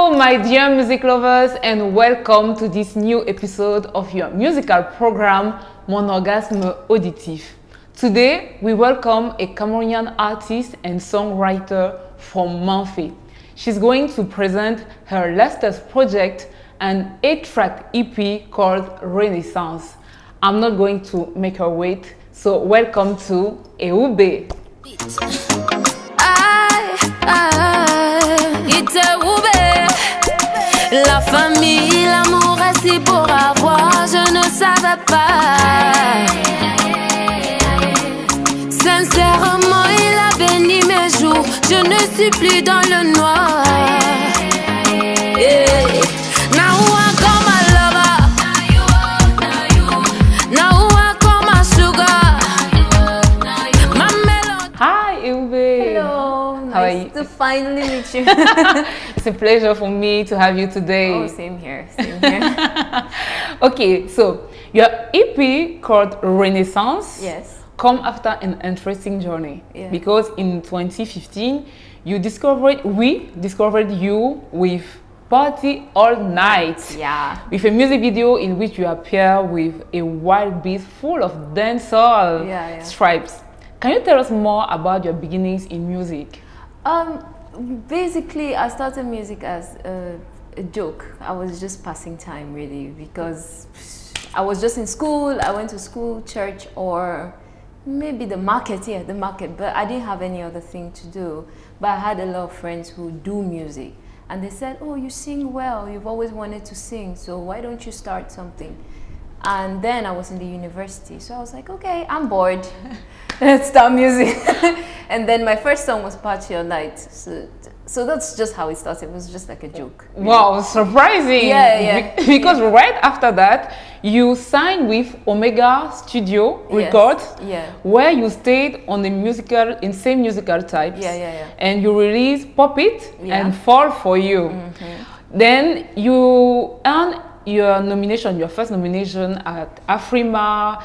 Hello, my dear music lovers, and welcome to this new episode of your musical program, Mon Orgasme Auditif. Today, we welcome a Cameroonian artist and songwriter from Memphis. She's going to present her latest project, an 8-track EP called Renaissance. I'm not going to make her wait, so welcome to Ewube. It's Ewube. La famille, l'amour assis pour avoir, je ne savais pas. Sincèrement, il a béni mes jours, je ne suis plus dans le noir. Yeah. Now I got my lover. Now I got my sugar. My melody. Hi, Ewube. Hello, How are you? nice to finally meet you. It's a pleasure for me to have you today. Oh, same here, same here. Okay, so your EP called Renaissance Yes. come after an interesting journey. Yeah. Because in 2015, we discovered you with Party All Night. Yeah. With a music video in which you appear with a wild beat full of dancehall Yeah. stripes. Can you tell us more about your beginnings in music? Basically, I started music as a joke. I was just passing time, really, because I was just in school. I went to school, church, or maybe the market. Yeah, the market. But I didn't have any other thing to do. But I had a lot of friends who do music, and they said, "Oh, you sing well. You've always wanted to sing. So why don't you start something?" And then I was in the university, so I was like, okay, I'm bored. Let's start music. And then my first song was Party All Night. So that's just how it started. It was just like a joke. Really. Wow, surprising! Yeah. Because right after that, you signed with Omega Studio Records, Yeah. where you stayed on the same musical types. Yeah. And you released Pop It Yeah. and Fall For You. Then you earned your first nomination at Afrima,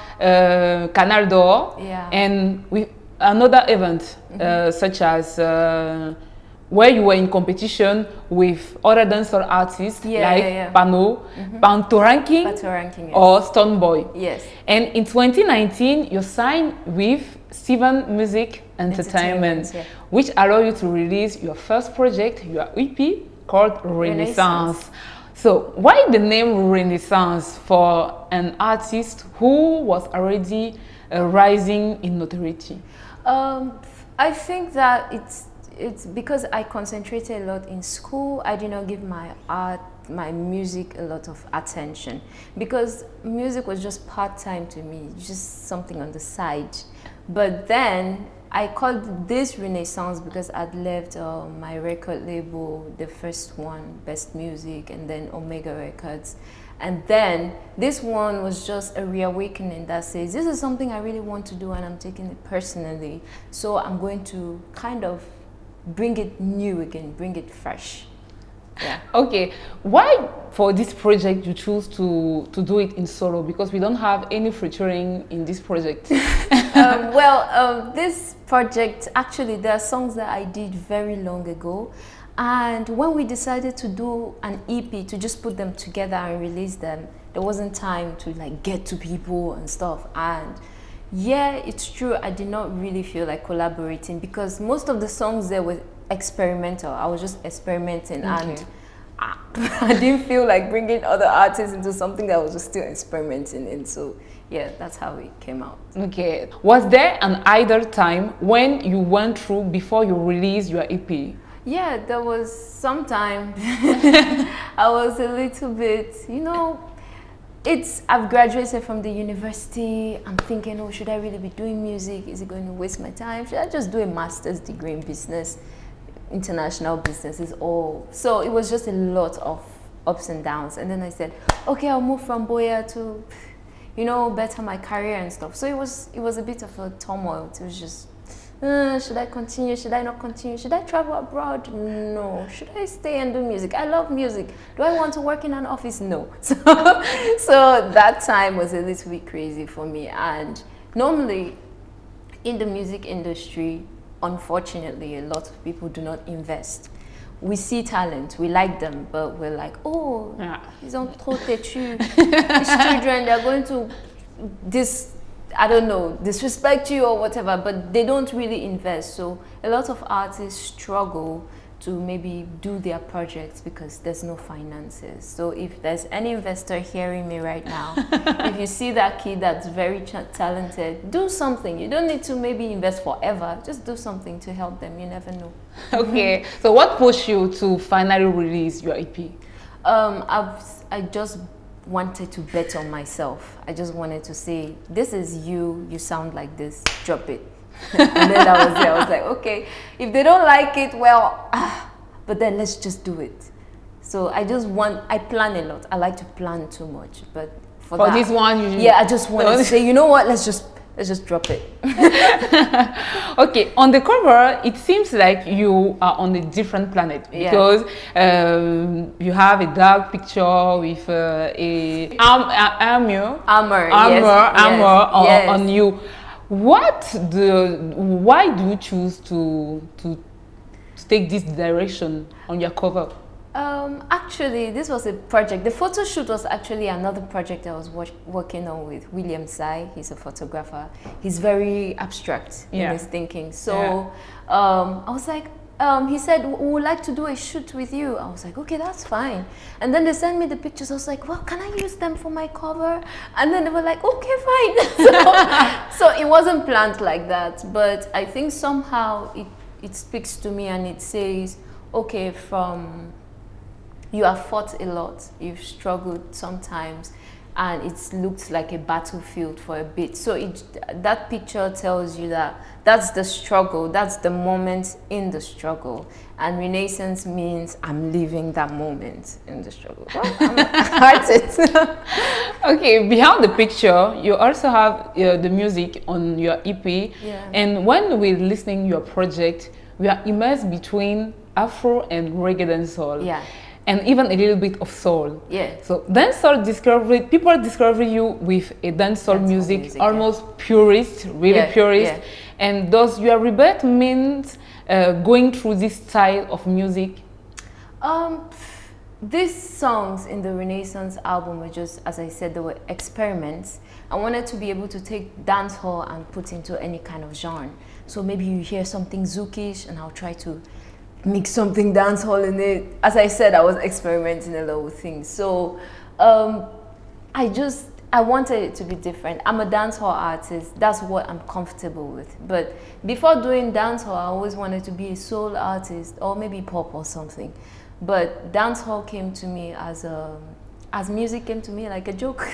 Canal d'Or, Yeah. and with another event such as where you were in competition with other dancehall artists like Pano, Panto Ranking, Battle ranking, yes. or Stone Boy. Yes. And in 2019, you signed with Steven Music Entertainment, yeah. which allowed you to release your first project, your EP, called Renaissance. So why the name Renaissance for an artist who was already rising in notoriety? I think that it's because I concentrated a lot in school. I did not give my art, my music a lot of attention because music was just part-time to me, just something on the side. But then I called this Renaissance because I'd left my record label, the first one, Best Music, and then Omega Records. And then this one was just a reawakening that says, this is something I really want to do and I'm taking it personally. So I'm going to kind of bring it new again, bring it fresh. Yeah. Okay, why for this project you choose to do it in solo? Because we don't have any featuring in this project. This project, actually, there are songs that I did very long ago. And when we decided to do an EP, to just put them together and release them, there wasn't time to like get to people and stuff. And yeah, it's true, I did not really feel like collaborating because most of the songs there were experimental. I was just experimenting, and I didn't feel like bringing other artists into something that I was just still experimenting in. So yeah, that's how it came out. Okay, was there an idle time when you went through before you released your EP? Yeah, there was some time. I was a little bit, I've graduated from the university. I'm thinking, oh, should I really be doing music? Is it going to waste my time? Should I just do a master's degree in business? International business is all. So it was just a lot of ups and downs. And then I said, okay, I'll move from Boya to, better my career and stuff. So it was a bit of a turmoil. It was just, should I continue? Should I not continue? Should I travel abroad? No. Should I stay and do music? I love music. Do I want to work in an office? No. So that time was a little bit crazy for me. And normally in the music industry, unfortunately, a lot of people do not invest. we see talent, we like them, but we're like, oh, ils ont trop têtu. These children, they're going to I don't know, disrespect you or whatever, but they don't really invest. So a lot of artists struggle to maybe do their projects because there's no finances. So if there's any investor hearing me right now, if you see that kid that's very talented, do something. You don't need to maybe invest forever. Just do something to help them. You never know. Okay. So what pushed you to finally release your EP? I just wanted to bet on myself. I just wanted to say, this is you. You sound like this. Drop it. And then that was it. I was like, okay, if they don't like it, well, but then let's just do it. So I plan a lot. I like to plan too much, but for that, this one, yeah, I just wanted to say, you know what, let's just drop it. Okay, on the cover, it seems like you are on a different planet because you have a dark picture with a armor on you. Why do you choose to take this direction on your cover? Actually, this was a project. The photo shoot was actually another project I was working on with William Sai. He's a photographer. He's very abstract in his thinking. So I was like, he said, we would like to do a shoot with you. I was like, okay, that's fine. And then they sent me the pictures. I was like, well, can I use them for my cover? And then they were like, okay, fine. So it wasn't planned like that. But I think somehow it speaks to me and it says, okay, you have fought a lot, you've struggled sometimes, and it looks like a battlefield for a bit. So that picture tells you that that's the struggle, that's the moment in the struggle. And Renaissance means I'm living that moment in the struggle. Well, that's it. Okay, behind the picture, you also have the music on your EP. Yeah. And when we're listening to your project, we are immersed between Afro and reggae dancehall. Yeah. And even a little bit of soul. Yeah. So dancehall people discover you with a dancehall music, almost purist, really purist. Yeah. And does your rebirth means going through this style of music? These songs in the Renaissance album were just, as I said, they were experiments. I wanted to be able to take dancehall and put into any kind of genre. So maybe you hear something zoukish and I'll try to mix something dancehall in it. As I said, I was experimenting a lot with things. So I wanted it to be different. I'm a dancehall artist. That's what I'm comfortable with. But before doing dancehall, I always wanted to be a soul artist or maybe pop or something. But dancehall came to me as music came to me like a joke.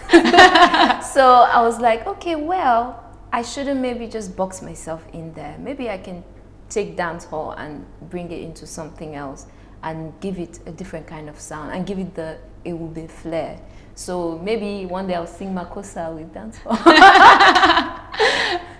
So I was like, okay, well, I shouldn't maybe just box myself in there. Maybe I can take dancehall and bring it into something else and give it a different kind of sound and give it the Ewube flair. So maybe one day I'll sing Makossa with dancehall.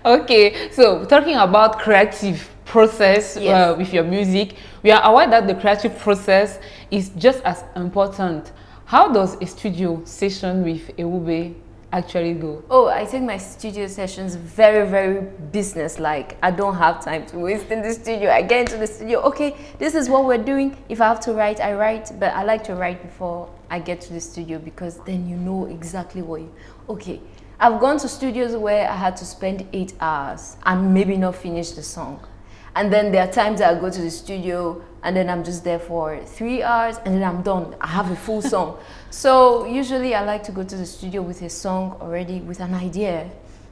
Okay, so talking about creative process with your music, we are aware that the creative process is just as important. How does a studio session with Ewube actually go? Oh, I take my studio sessions very, very business-like. I don't have time to waste in the studio. I get into the studio, okay, this is what we're doing. If I have to write, I write, but I like to write before I get to the studio because then you know exactly what okay. I've gone to studios where I had to spend 8 hours and maybe not finish the song. And then there are times I go to the studio and then I'm just there for 3 hours and then I'm done. I have a full song. So usually I like to go to the studio with a song already with an idea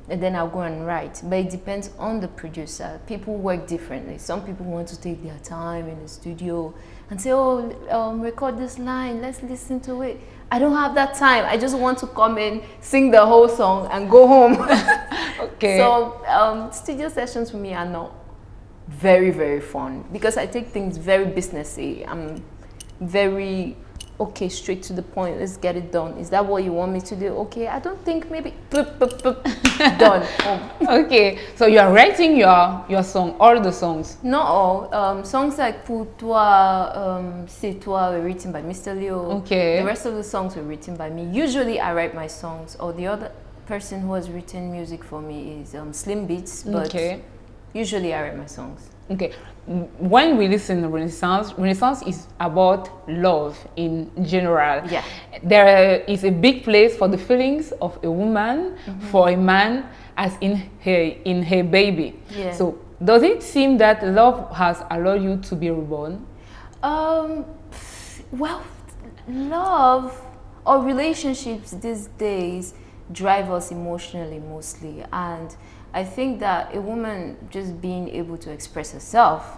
and then I'll go and write. But it depends on the producer. People work differently. Some people want to take their time in the studio and say, oh, record this line, let's listen to it. I don't have that time. I just want to come in, sing the whole song and go home. Okay. So studio sessions for me are not very, very fun because I take things very businessy. I'm very, okay, straight to the point, let's get it done. Is that what you want me to do? Okay, I don't think maybe, done. Okay, so you are writing your song, all the songs? Not all. Songs like Pour Toi, C'est Toi were written by Mr. Leo. Okay. The rest of the songs were written by me. Usually I write my songs, or the other person who has written music for me is Slim Beats, but Usually I write my songs. Okay. When we listen to Renaissance is about love in general. Yeah. There is a big place for the feelings of a woman, for a man, as in her baby. Yeah. So does it seem that love has allowed you to be reborn? Well, love or relationships these days drive us emotionally mostly, and I think that a woman just being able to express herself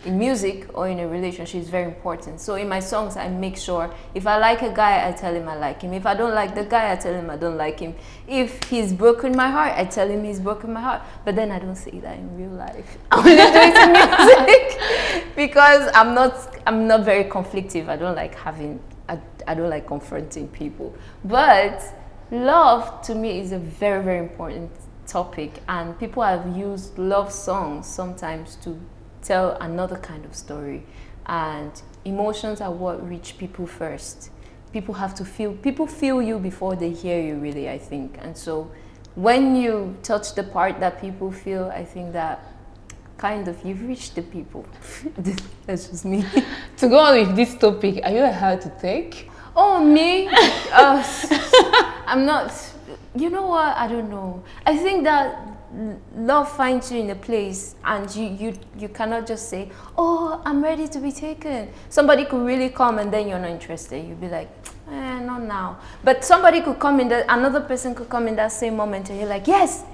in music or in a relationship is very important. So in my songs, I make sure if I like a guy, I tell him I like him. If I don't like the guy, I tell him I don't like him. If he's broken my heart, I tell him he's broken my heart. But then I don't say that in real life. I only do it in music because I'm not very conflictive. I don't like I don't like confronting people. But love to me is a very, very important topic, and people have used love songs sometimes to tell another kind of story, and emotions are what reach people first. People feel you before they hear you, really, I think. And so when you touch the part that people feel, I think that kind of you've reached the people. That's just me. To go on with this topic, are you a hard to take? Oh, me? I'm not. You know what? I don't know. I think that love finds you in a place, and you cannot just say, oh, I'm ready to be taken. Somebody could really come and then you're not interested. You'll be like, not now. But somebody could come in, another person could come in that same moment and you're like, yes,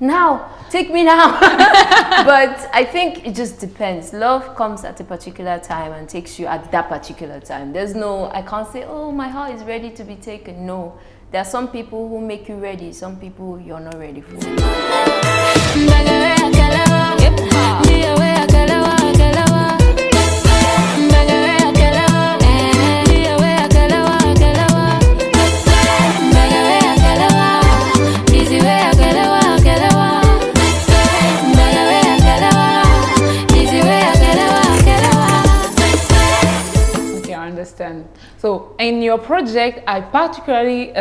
now, take me now. But I think it just depends. Love comes at a particular time and takes you at that particular time. I can't say, oh, my heart is ready to be taken. No. There are some people who make you ready, some people you're not ready for. So in your project, I particularly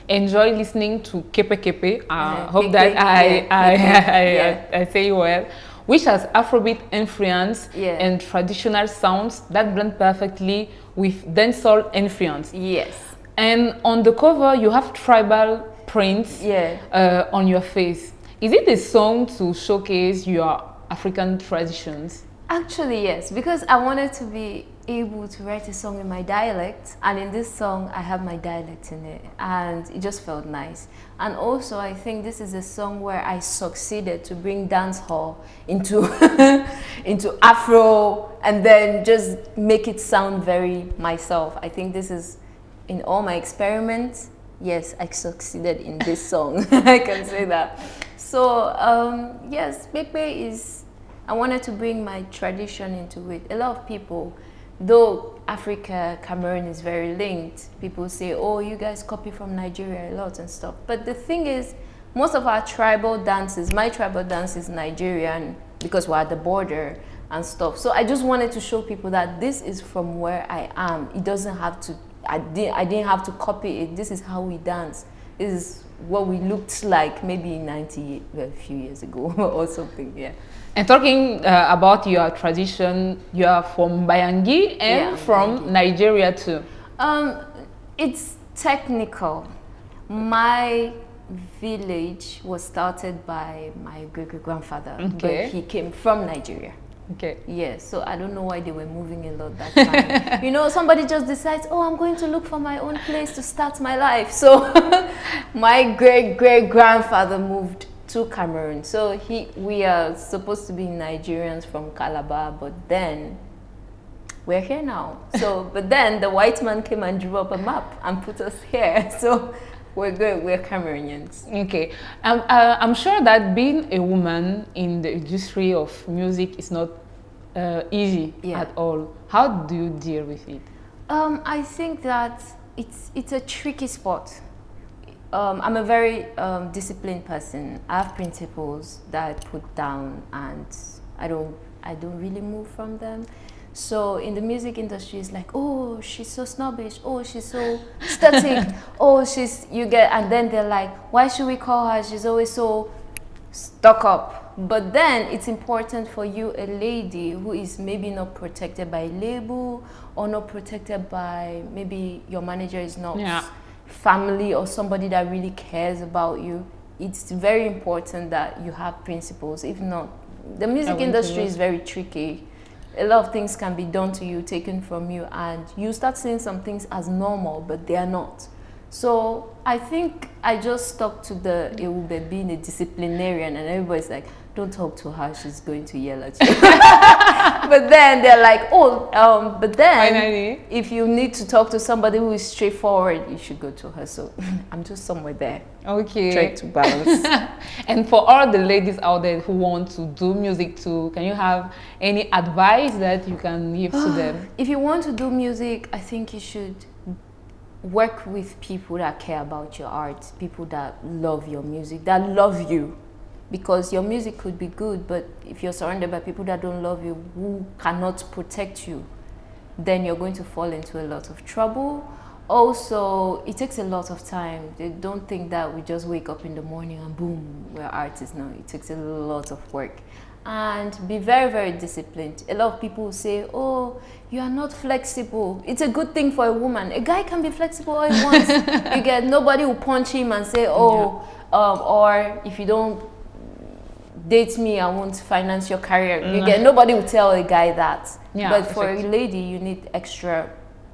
enjoy listening to Kepe Kepe. I hope that I say well, which has Afrobeat influence and traditional sounds that blend perfectly with dancehall influence. Yes. And on the cover, you have tribal prints on your face. Is it a song to showcase your African traditions? Actually, yes, because I wanted to be able to write a song in my dialect, and in this song I have my dialect in it, and it just felt nice. And also I think this is a song where I succeeded to bring dancehall into into Afro, and then just make it sound very myself. I think this is, in all my experiments, yes, I succeeded in this song. I can say that. So yes, Pepe is, I wanted to bring my tradition into it. A lot of people, though Africa, Cameroon is very linked, people say, oh, you guys copy from Nigeria a lot and stuff. But the thing is, most of our tribal dances, my tribal dance is Nigerian because we're at the border and stuff. So I just wanted to show people that this is from where I am. It doesn't have to, I didn't have to copy it. This is how we dance. This is what we looked like maybe in a few years ago or something, yeah. And talking about your tradition, you are from Bayangi and from Nigeria too. It's technical. My village was started by my great-grandfather, but he came from Nigeria. Okay. Yeah, so I don't know why they were moving a lot that time. You know, somebody just decides, oh, I'm going to look for my own place to start my life. So my great-great-grandfather moved to Cameroon. So we are supposed to be Nigerians from Calabar, but then we're here now. So, but then the white man came and drew up a map and put us here. So we're good. We're Cameroonians. Okay. I'm sure that being a woman in the industry of music is not easy at all. How do you deal with it? I think that it's a tricky spot. I'm a very disciplined person. I have principles that I put down, and I don't really move from them. So in the music industry, it's like, oh, she's so snobbish. Oh, she's so static. Oh, and then they're like, why should we call her? She's always so stuck up. But then it's important for you, a lady who is maybe not protected by a label or not protected by, maybe your manager is not family or somebody that really cares about you. It's very important that you have principles. If not, the music industry is very tricky. A lot of things can be done to you, taken from you, and you start seeing some things as normal, but they are not. So I think I just stuck to the Ewube being a disciplinarian, and everybody's like, don't talk to her, she's going to yell at you. But then they're like, but then finally, if you need to talk to somebody who is straightforward, you should go to her. So I'm just somewhere there. Okay. Trying to balance. And for all the ladies out there who want to do music too, can you have any advice that you can give to them? If you want to do music, I think you should work with people that care about your art, people that love your music, that love you. Because your music could be good, but if you're surrounded by people that don't love you, who cannot protect you, then you're going to fall into a lot of trouble. Also, it takes a lot of time. They don't think that we just wake up in the morning and boom, we're artists. No, it takes a lot of work. And be very, very disciplined. A lot of people say, oh, you are not flexible. It's a good thing for a woman. A guy can be flexible all he wants. You get, nobody will punch him and say, oh, or if you don't date me, I won't finance your career. You get, nobody will tell a guy that. But for a lady, you need extra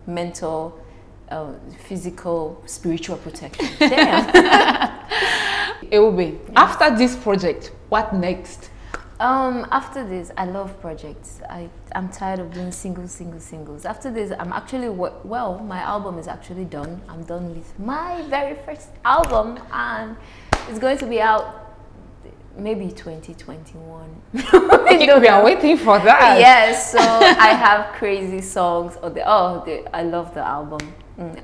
mental, physical, spiritual protection. Damn. Ewube, after this project, what next? After this, I love projects. I'm tired of doing singles. After this, I'm actually, well, my album is actually done. I'm done with my very first album, and it's going to be out maybe 2021. We are waiting for that. Yes, so I have crazy songs. I love the album.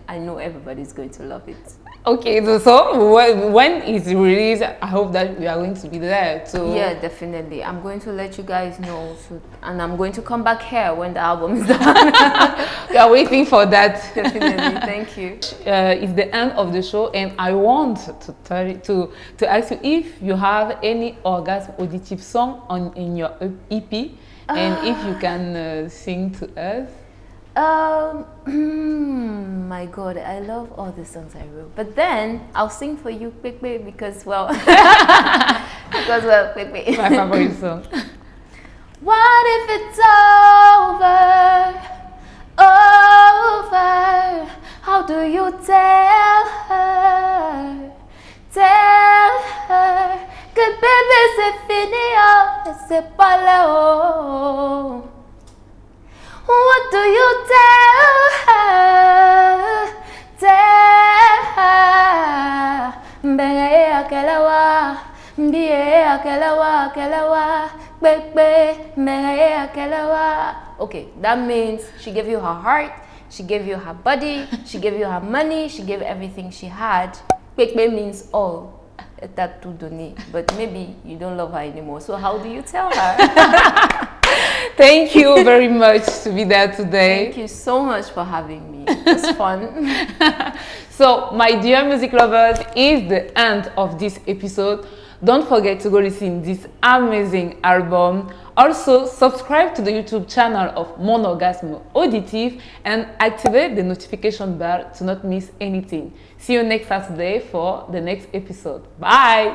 I know everybody's going to love it. Okay, so when it's released, I hope that we are going to be there too. Yeah, definitely. I'm going to let you guys know, and I'm going to come back here when the album is done. We are waiting for that. Definitely, thank you. It's the end of the show, and I want to ask you if you have any Orgasme Auditif song in your EP, and if you can sing to us. My God, I love all the songs I wrote. But then I'll sing for you, quick, because well, quick. My favorite song. What if it's over? How do you tell her? Que bébé c'est fini, c'est pas là. What do you tell her? Okay, that means she gave you her heart, she gave you her body, she gave you her money, she gave everything she had. Bebe means all. But maybe you don't love her anymore. So how do you tell her? Thank you very much to be there today. Thank you so much for having me. It was fun. So, my dear music lovers, is the end of this episode. Don't forget to go listen to this amazing album. Also, subscribe to the YouTube channel of Mon Orgasme Auditif and activate the notification bell to not miss anything. See you next Saturday for the next episode. Bye!